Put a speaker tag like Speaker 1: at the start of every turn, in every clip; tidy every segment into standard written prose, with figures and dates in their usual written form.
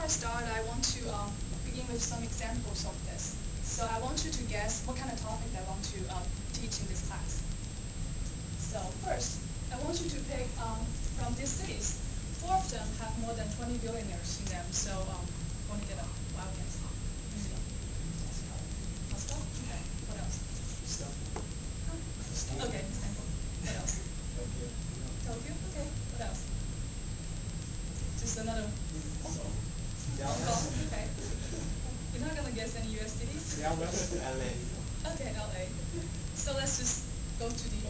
Speaker 1: I start, I want to begin with some examples of this. So I want you to guess what kind of topic I want to teach in this class. So first, I want you to pick from these cities. 4 of them have more than 20 billionaires in them. So I want to get a wild guess. Moscow? Okay. What else?
Speaker 2: Stanford.
Speaker 1: Okay, Stanford. What else?
Speaker 2: Tokyo.
Speaker 1: Tokyo? Okay. What else? Just another.
Speaker 2: Seoul.
Speaker 1: Hong Kong? Okay. You're not gonna guess any US cities?
Speaker 2: Seattle. LA.
Speaker 1: Okay, LA. So let's just go to the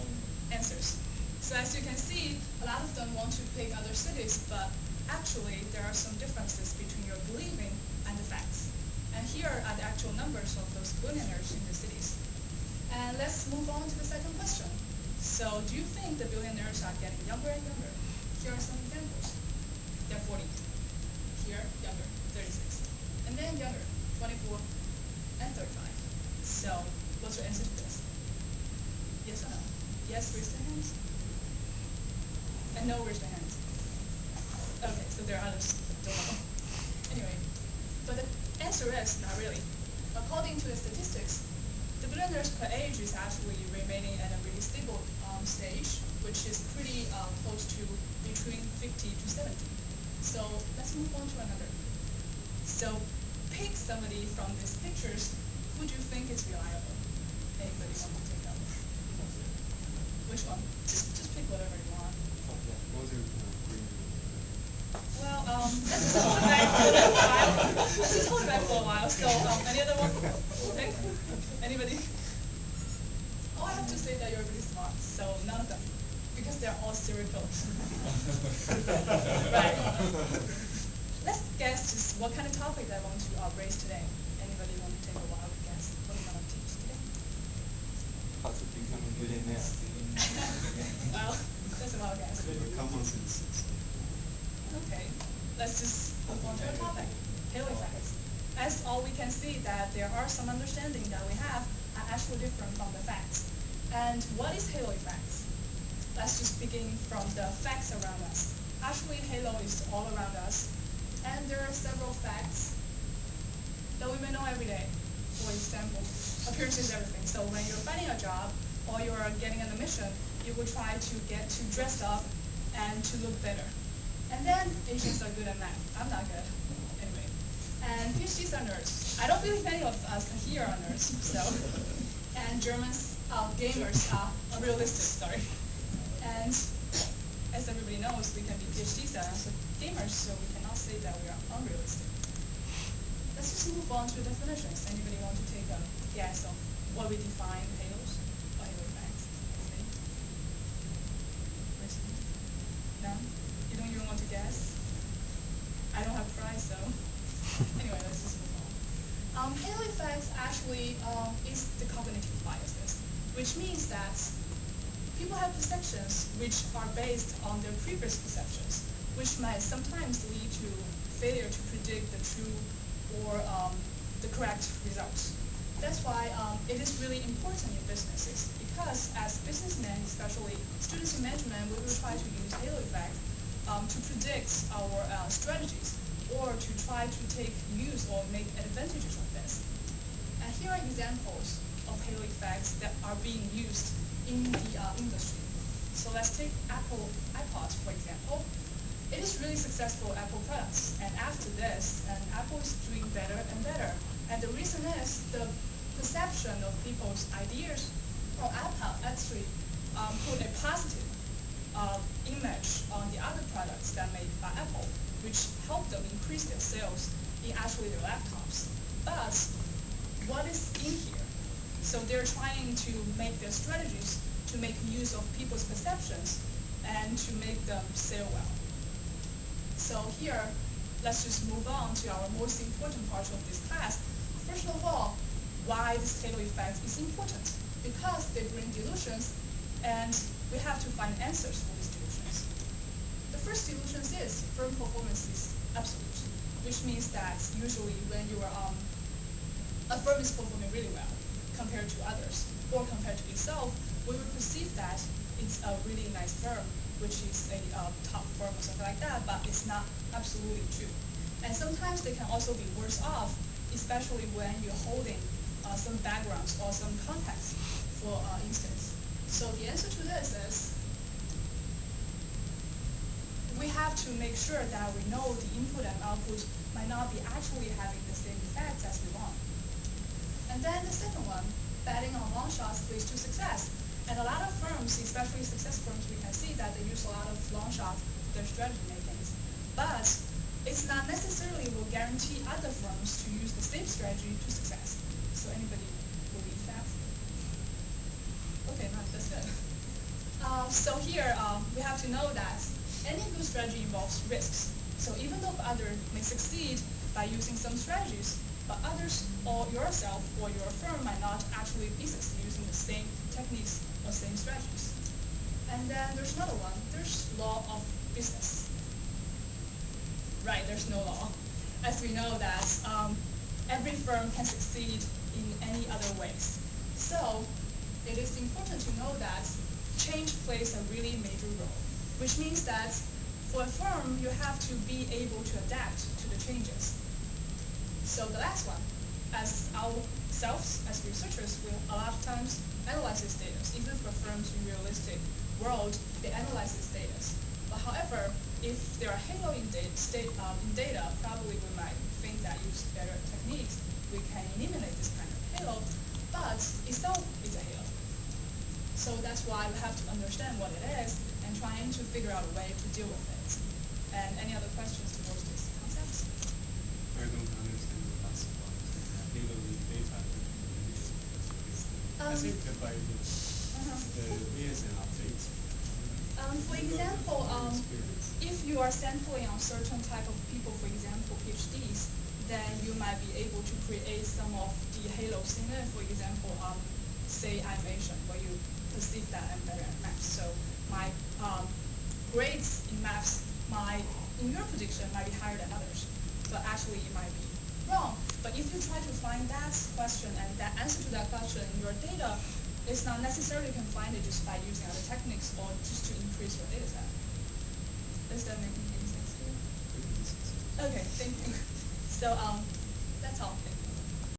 Speaker 1: answers. So as you can see, a lot of them want to pick other cities, but actually there are some differences between your believing and the facts. And here are the actual numbers of those billionaires in the cities. And let's move on to the second question. So do you think the billionaires are getting younger and younger? Here are some examples. They're 40. Here, younger, 36. And then younger, 24 and 35. So what's your answer to this? Yes or no? Yes, raise your hands. And no, raise your hands. Okay, so there are others. Don't know. Anyway, but the answer is not really. According to the statistics, the billionaires per age is actually remaining at a really stable stage, which is pretty close to between 50 to 70. So let's move on to another. So pick somebody from these pictures who do you think is reliable. Anybody want to take that one? Which one? Just pick whatever you want. Well, let's just hold it back for a while. Let's just hold it back for a while. So any other one? Pick? Anybody? Oh, I have to say that you're really smart. So none of them. Because they're all serial killers. Right. Let's guess just what kind of topic I want to raise today. Anybody want to take a wild guess? What am I going to teach today?
Speaker 3: How to become a millionaire.
Speaker 1: Well, that's a wild guess.
Speaker 2: Common sense.
Speaker 1: Okay. Let's just move on to our topic. Halo effects. As all we can see that there are some understanding that we have are actually different from the facts. And what is halo effects? Let's just begin from the facts around us. Actually, halo is all around us. And there are several facts that we may know every day. For example, appearance is everything. So when you're finding a job or you're getting on a mission, you will try to get to dress up and to look better. And then Asians are good at math. I'm not good. Anyway. And PhDs are nerds. I don't believe many of us here are nerds. So, and Germans, gamers are unrealistic, sorry. And as everybody knows, we can be PhDs and also gamers, so we cannot say that we are unrealistic. Let's just move on to the definitions. Anybody want to take a guess of what we define halos or halo effects? Anybody? No? You don't even want to guess? I don't have a prize, so anyway, let's just move on. Halo effects actually is the cognitive biases, which means that people have perceptions which are based on their previous perceptions, which might sometimes lead to failure to predict the true or the correct results. That's why it is really important in businesses, because as businessmen, especially students in management, we will try to use halo effect to predict our strategies or to try to take use or make advantages of this. And here are examples of halo effects that are being used in the industry. So let's take Apple iPods, for example. It is really successful Apple products, and after this, Apple is doing better and better. And the reason is the perception of people's ideas or Apple actually put a positive image on the other products that made by Apple, which helped them increase their sales in actually their laptops. But what is in here? So they're trying to make their strategies to make use of people's perceptions and to make them sell well. So here, let's just move on to our most important part of this class. First of all, why this halo effect is important? Because they bring delusions, and we have to find answers for these delusions. The first delusion is firm performance is absolute, which means that usually when a firm is performing really well compared to others or compared to itself, we will perceive that it's a really nice firm, which is a top firm or something like that, but it's not absolutely true. And sometimes sometimes they can also be worse off, especially when you're holding some backgrounds or some context, for instance. So the answer to this is we have to make sure that we know the input and output might not be actually having the same effects as we want. And then the second one, betting on long shots leads to success. And a lot of firms, especially success firms, we can see that they use a lot of long shots in their strategy makings. But it's not necessarily will guarantee other firms to use the same strategy to success. So anybody believe that? Okay, that's good. So here we have to know that any good strategy involves risks. So even though others may succeed by using some strategies, but others or yourself or your firm might not actually be succeed using the same techniques or same strategies. And then there's another one. There's law of business. Right, there's no law. As we know that every firm can succeed in any other ways. So it is important to know that change plays a really major role, which means that for a firm, you have to be able to adapt to the changes. So the last one, as ourselves, as researchers, we a lot of times analyze this data. Even for firms in realistic world, they analyze this data. But however, if there are halo in data, probably we might think that use better techniques, we can eliminate this kind of halo, but itself is a halo. So that's why we have to understand what it is and trying to figure out a way to deal with it. And any other questions towards this concept?
Speaker 3: I don't understand the last part. Halo is data manipulation. I think by the VSN update.
Speaker 1: For example, if you are sampling on certain type of people, for example, PhDs, then you might be able to create some of the halo signal. For example, say I'm Asian, but you perceive that I'm better at maths. So my grades in maths in your prediction might be higher than others, but actually it might be wrong. But if you try to find that question and that answer to that question in your data, it's not necessarily you can find it just by using other techniques or just to increase your data set. Is that making any sense to you? Okay, thank you. So